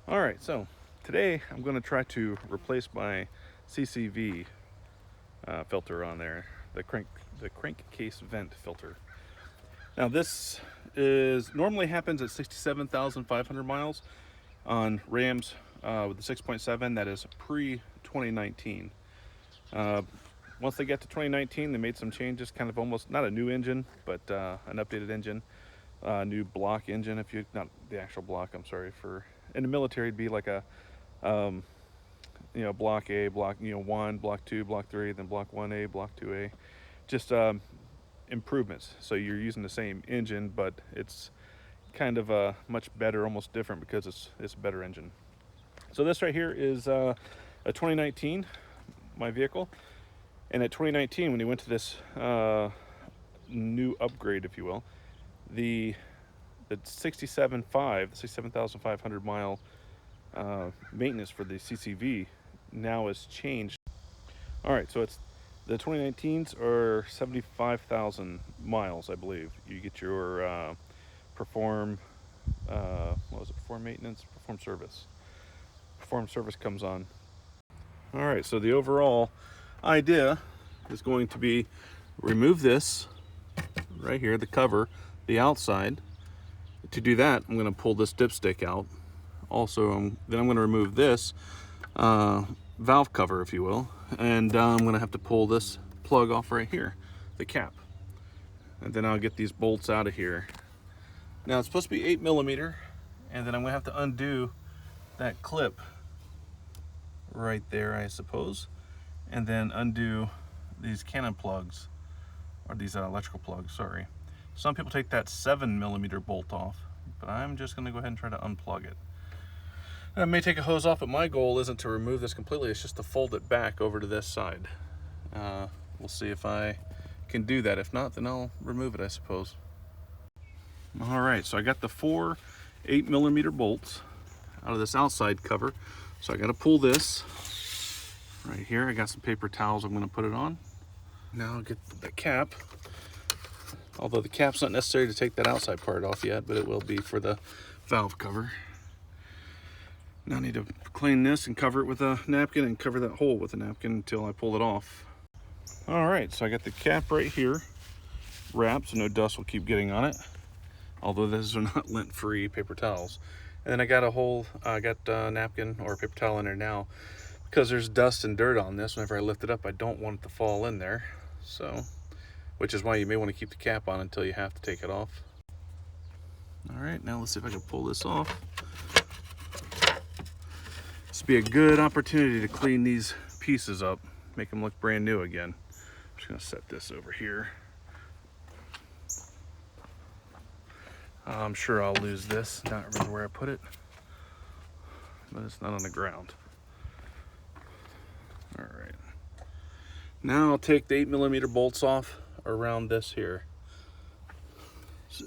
All right, so today I'm going to try to replace my CCV filter on there, the crankcase vent filter. Now this is normally happens at 67,500 miles on Rams with the 6.7. That is pre-2019. Once they get to 2019, they made some changes, kind of almost not a new engine, but an updated engine, new block engine. If you not the actual block, I'm sorry. For in the military, it'd be like a block A, block 1, block 2, block 3, then block 1A, block 2A, just improvements. So you're using the same engine, but it's kind of much better, almost different because it's a better engine. So this right here is a 2019 my vehicle, and at 2019 when you went to this new upgrade, if you will, the 67,500 mile maintenance for the CCV now has changed. All right, so it's the 2019s are 75,000 miles, I believe. You get your perform what was it? Perform maintenance, perform service. Perform service comes on. All right, so the overall idea is going to be remove this right here, the cover, the outside. To do that, I'm going to pull this dipstick out. Also, then I'm going to remove this valve cover, if you will, and I'm going to have to pull this plug off right here, the cap, and then I'll get these bolts out of here. Now it's supposed to be 8mm, and then I'm going to have to undo that clip right there, I suppose, and then undo these cannon plugs, or these electrical plugs, sorry. Some people take that 7mm bolt off, but I'm just going to go ahead and try to unplug it. I may take a hose off, but my goal isn't to remove this completely, it's just to fold it back over to this side. We'll see if I can do that. If not, then I'll remove it, I suppose. All right, so I got the 4 8mm bolts out of this outside cover. So I got to pull this right here. I got some paper towels I'm going to put it on. Now I'll get the cap. Although the cap's not necessary to take that outside part off yet, but it will be for the valve cover. Now I need to clean this and cover it with a napkin and cover that hole with a napkin until I pull it off. All right, so I got the cap right here wrapped so no dust will keep getting on it. Although these are not lint-free paper towels. And then I got a napkin or a paper towel in there now because there's dust and dirt on this. Whenever I lift it up, I don't want it to fall in there. So, which is why you may want to keep the cap on until you have to take it off. All right, now let's see if I can pull this off. This would be a good opportunity to clean these pieces up, make them look brand new again. I'm just gonna set this over here. I'm sure I'll lose this, not remember where I put it, but it's not on the ground. All right, now I'll take the 8mm bolts off around this here. So,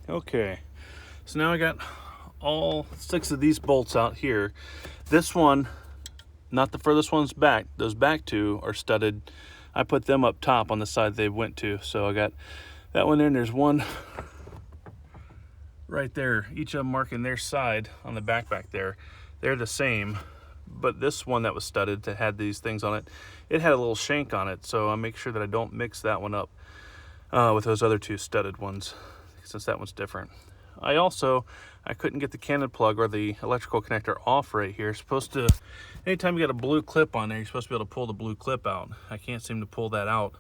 okay, so now I got all 6 of these bolts out here. This one, not the furthest ones back, those back 2 are studded. I put them up top on the side they went to, so I got that one there, and there's one right there, each of them marking their side on the back there. They're the same, but this one that was studded that had these things on it, it had a little shank on it, so I make sure that I don't mix that one up with those other 2 studded ones, since that one's different. I couldn't get the cannon plug or the electrical connector off right here. It's supposed to, anytime you got a blue clip on there, you're supposed to be able to pull the blue clip out. I can't seem to pull that out,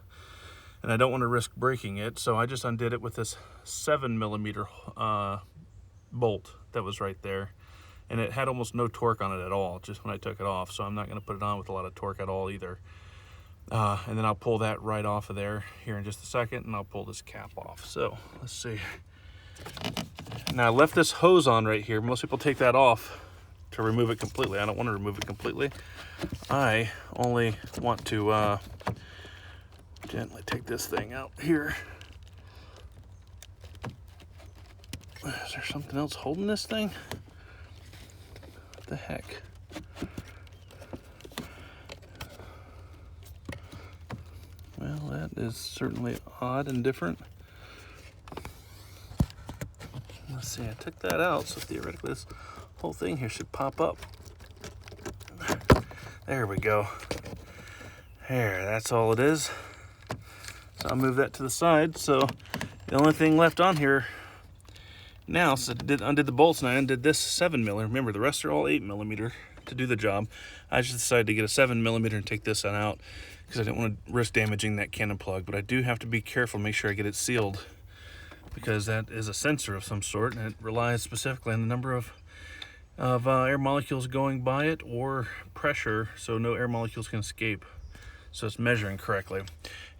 and I don't want to risk breaking it, so I just undid it with this 7mm bolt that was right there, and it had almost no torque on it at all just when I took it off, so I'm not going to put it on with a lot of torque at all either. And then I'll pull that right off of there here in just a second, and I'll pull this cap off. So let's see. Now I left this hose on right here. Most people take that off to remove it completely. I don't want to remove it completely. I only want to gently take this thing out here. Is there something else holding this thing? What the heck? Well, that is certainly odd and different. Let's see, I took that out, so theoretically this whole thing here should pop up. There we go. There, that's all it is. So I'll move that to the side. So the only thing left on here now, so I undid the bolts and I undid this 7mm. Remember, the rest are all 8mm to do the job. I just decided to get a 7mm and take this one out because I didn't want to risk damaging that cannon plug. But I do have to be careful, make sure I get it sealed, because that is a sensor of some sort, and it relies specifically on the number of air molecules going by it or pressure, so no air molecules can escape. So it's measuring correctly.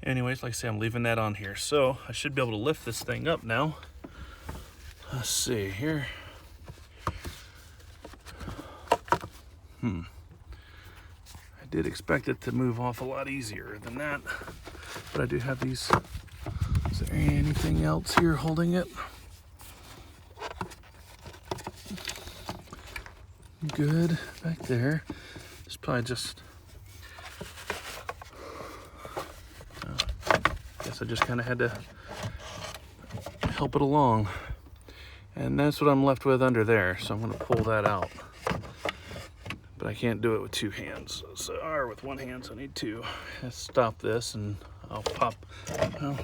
Anyways, like I say, I'm leaving that on here. So I should be able to lift this thing up now. Let's see here. I did expect it to move off a lot easier than that, but I do have these. Is there anything else here holding it? Good back there. It's probably just, guess I just kind of had to help it along. And that's what I'm left with under there. So I'm going to pull that out. But I can't do it with two hands. So, or with one hand, so I need two. Let's stop this and I'll pop. Well,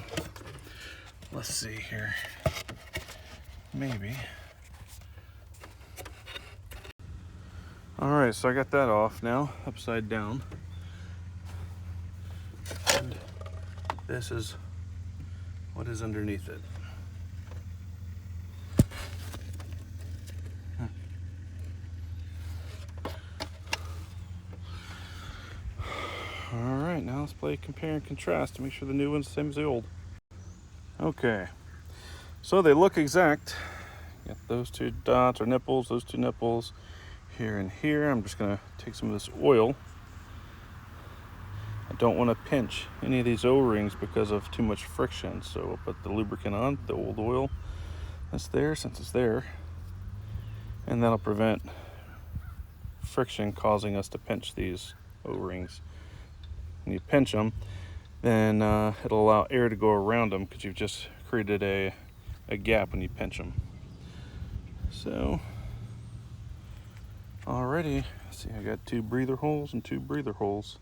let's see here. Maybe. All right, so I got that off now, upside down. And this is what is underneath it. All right, now let's play compare and contrast to make sure the new one's the same as the old. Okay, so they look exact. Got those two dots or nipples, those two nipples here and here. I'm just gonna take some of this oil. I don't want to pinch any of these O-rings because of too much friction, so we'll put the lubricant on, the old oil that's there, since it's there, and that'll prevent friction causing us to pinch these O-rings. When you pinch them, then it'll allow air to go around them, because you've just created a gap when you pinch them. So already, see, I got two breather holes and two breather holes,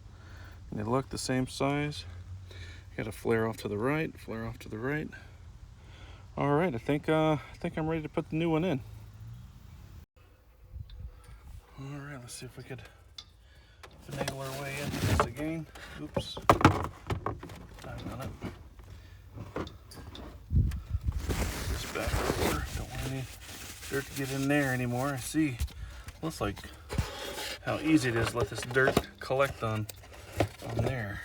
and they look the same size. Got a flare off to the right, flare off to the right. All right, I think I'm ready to put the new one in. All right, let's see if we could finagle our way into this again. Oops. Time on it. This back over. Don't want any dirt to get in there anymore. I see. Looks like how easy it is to let this dirt collect on there.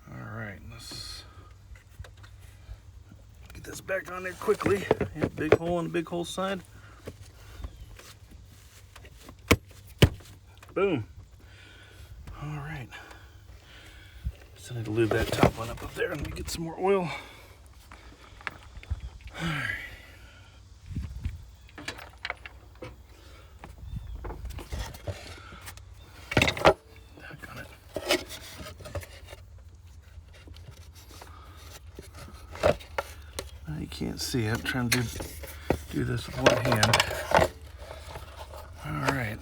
All right, let's get this back on there quickly. Yeah, big hole on the big hole side. Boom. All right. Still need to lube that top one up there and get some more oil. All right. Back on it. You can't see it. I'm trying to do this with one hand. All right.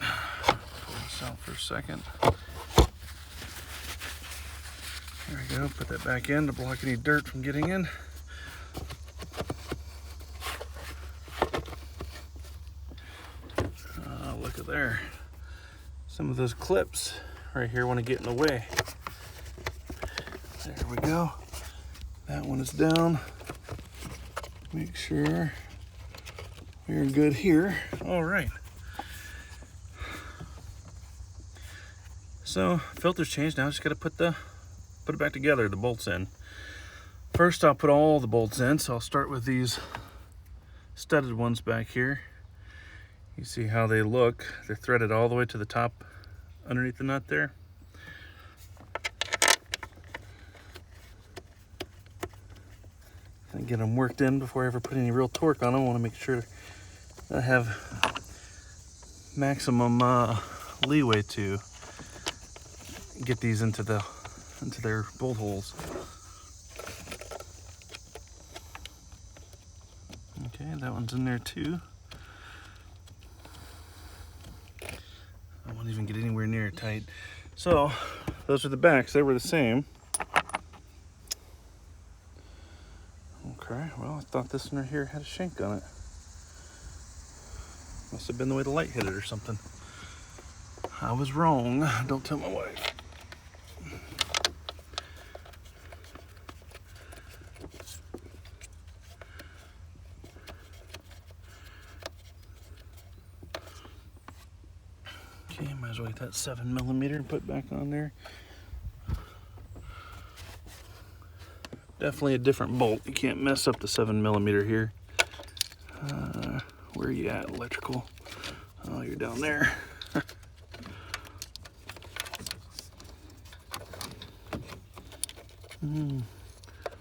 Out for a second. There we go. Put that back in to block any dirt from getting in. Look at there. Some of those clips right here want to get in the way. There we go. That one is down. Make sure we're good here. All right. So filter's changed. Now I just got to put it back together, the bolts in. First I'll put all the bolts in, so I'll start with these studded ones back here. You see how they look. They're threaded all the way to the top underneath the nut there. And get them worked in before I ever put any real torque on them. I want to make sure I have maximum leeway to get these into their bolt holes. Okay, Okay, that one's in there too. I won't even get anywhere near tight. So, those are the backs. They were the same. Okay, well, I thought this one right here had a shank on it. Must have been the way the light hit it or something. I was wrong. Don't tell my wife. Okay, might as well get that 7mm and put back on there. Definitely a different bolt. You can't mess up the 7mm here. Where are you at, electrical? Oh, you're down there.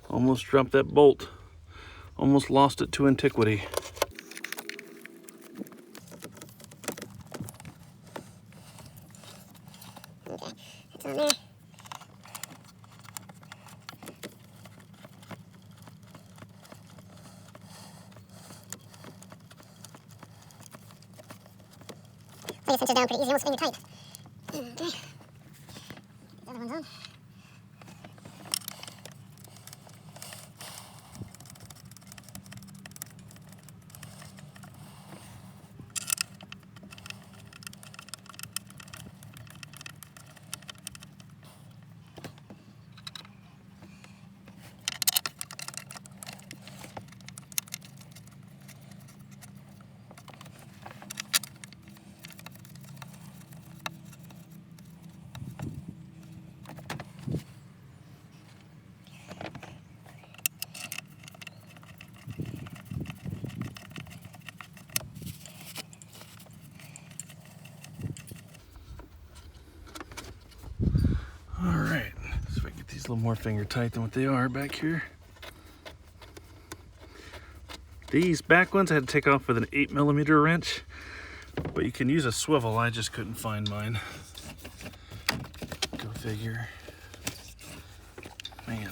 Almost dropped that bolt. Almost lost it to antiquity. Okay, it's on there. Lay the cinches down pretty easy, almost finger tight. Okay. Get these other ones on. Alright, so if I get these a little more finger tight than what they are back here. These back ones I had to take off with an 8mm wrench, but you can use a swivel. I just couldn't find mine. Go figure. Man.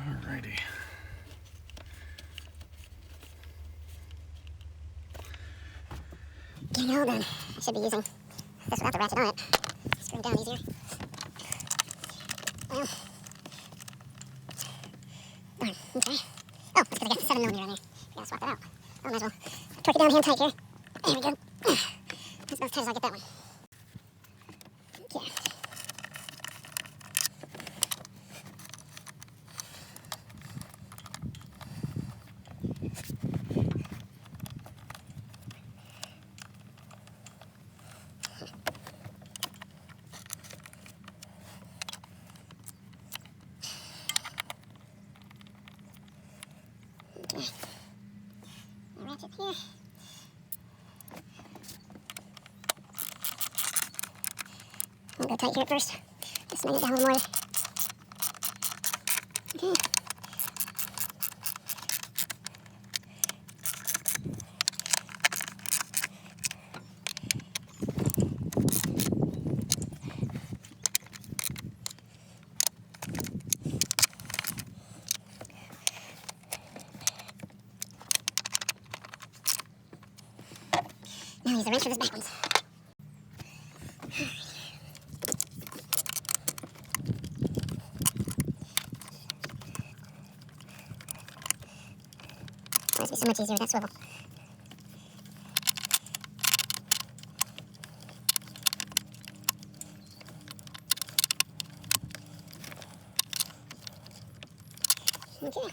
Alrighty. You know, then I should be using this without the ratchet on it. Screw down easier. Well. Darn, okay. Oh, that's because I got the 7mm on there. I gotta swap that out. Oh, might as well torque it down hand tight here. There we go. That's about as tight as I'll get that one. Okay. Okay. The ratchet here. I'll go tight here first. Just bring it down a little more. Okay. Now use the wrench for this back ones. Must be so much easier with that swivel. Okay.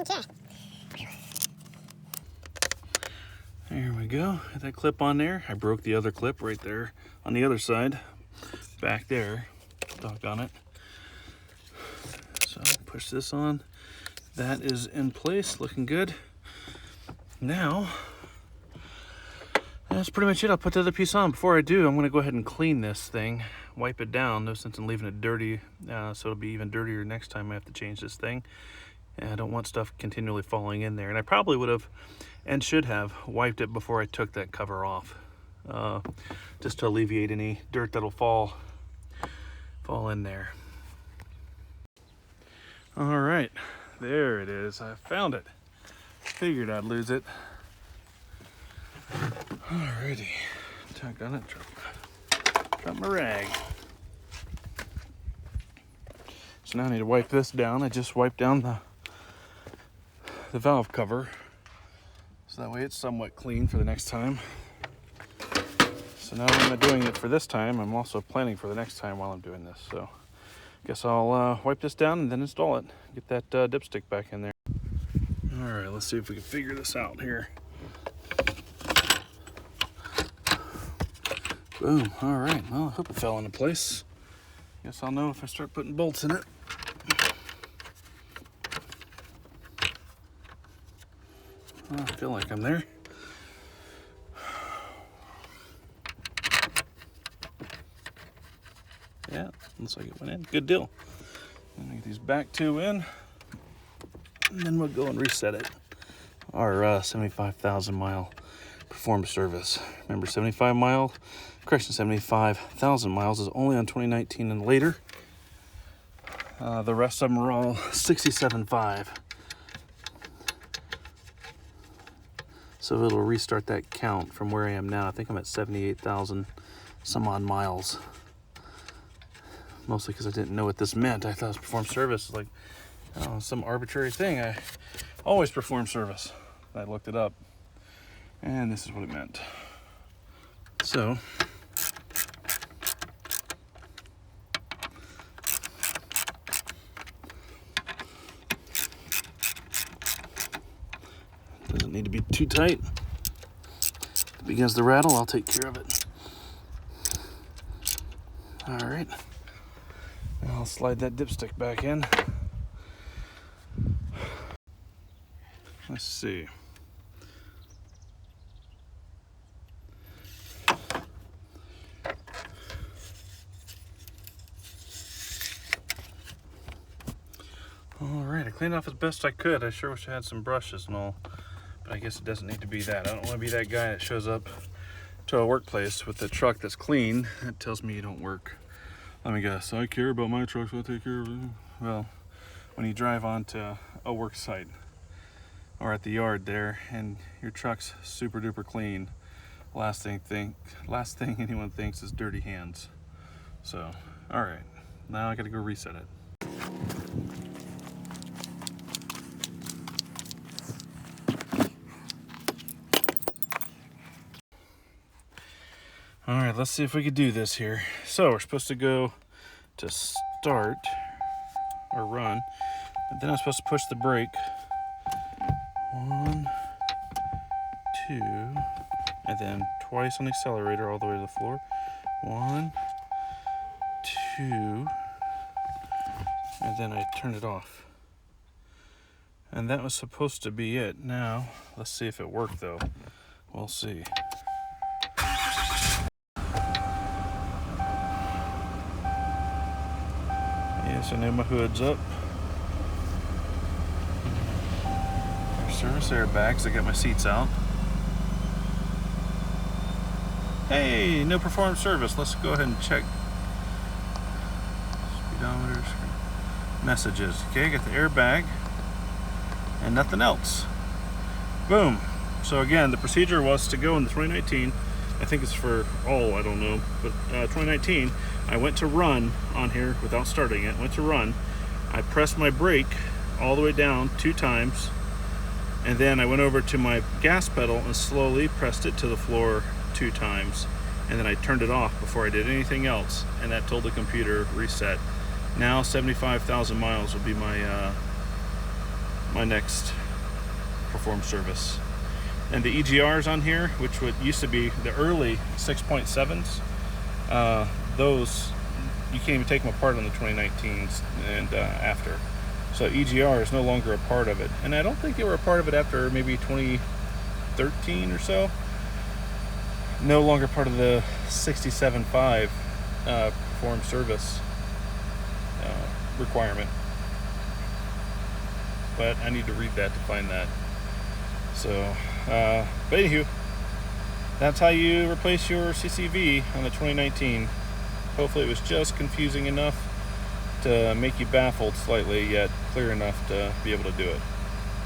Okay. There we go. Got that clip on there. I broke the other clip right there on the other side. Back there. Doggone it. So push this on. That is in place, looking good. Now, that's pretty much it. I'll put the other piece on. Before I do, I'm going to go ahead and clean this thing, wipe it down. No sense in leaving it dirty, so it'll be even dirtier next time I have to change this thing. And I don't want stuff continually falling in there. And I probably would have and should have wiped it before I took that cover off, just to alleviate any dirt that'll fall in there. All right, there it is. I found it. Figured I'd lose it. Alrighty, doggone it, drop my rag. So now I need to wipe this down. I just wiped down the valve cover, so that way it's somewhat clean for the next time. So now I'm not doing it for this time, I'm also planning for the next time while I'm doing this. So I guess I'll wipe this down and then install it. Get that dipstick back in there. All right, let's see if we can figure this out here. Boom, all right, well, I hope it fell into place. Guess I'll know if I start putting bolts in it. I feel like I'm there. Yeah, looks like it went in, good deal. I'm gonna get these back two in, and then we'll go and reset it. Our 75,000 mile performance service. Remember, 75,000 miles is only on 2019 and later. The rest of them are all 67.5. So it'll restart that count from where I am now. I think I'm at 78,000 some odd miles. Mostly because I didn't know what this meant. I thought it was perform service, like some arbitrary thing. I always perform service. I looked it up, and this is what it meant. So doesn't need to be too tight. If it begins to rattle, I'll take care of it. All right. I'll slide that dipstick back in. Let's see. All right, I cleaned off as best I could. I sure wish I had some brushes and all, but I guess it doesn't need to be that. I don't want to be that guy that shows up to a workplace with a truck that's clean. That tells me you don't work. Let me guess, I care about my truck, so I'll take care of it. Well, when you drive onto a work site or at the yard there and your truck's super duper clean, last thing anyone thinks is dirty hands. So, all right, now I gotta go reset it. All right, let's see if we could do this here. So we're supposed to go to start or run, but then I'm supposed to push the brake. 1, 2, and then twice on the accelerator all the way to the floor. 1, 2, and then I turned it off. And that was supposed to be it. Now, let's see if it worked though. We'll see. So now my hood's up. Service airbags, I got my seats out. Hey, no performed service. Let's go ahead and check speedometers, messages. Okay, got the airbag and nothing else. Boom. So again, the procedure was to go in the 2019. I think it's for all, I don't know, but 2019, I went to run on here without starting it, went to run. I pressed my brake all the way down 2 times, and then I went over to my gas pedal and slowly pressed it to the floor 2 times, and then I turned it off before I did anything else, and that told the computer reset. Now 75,000 miles will be my my next perform service. And the EGRs on here, which used to be the early 6.7s, those you can't even take them apart on the 2019s and after. So EGR is no longer a part of it, and I don't think they were a part of it after maybe 2013 or so. No longer part of the 67.5 perform service requirement. But I need to read that to find that. So, but anywho, that's how you replace your CCV on the 2019. Hopefully it was just confusing enough to make you baffled slightly, yet clear enough to be able to do it.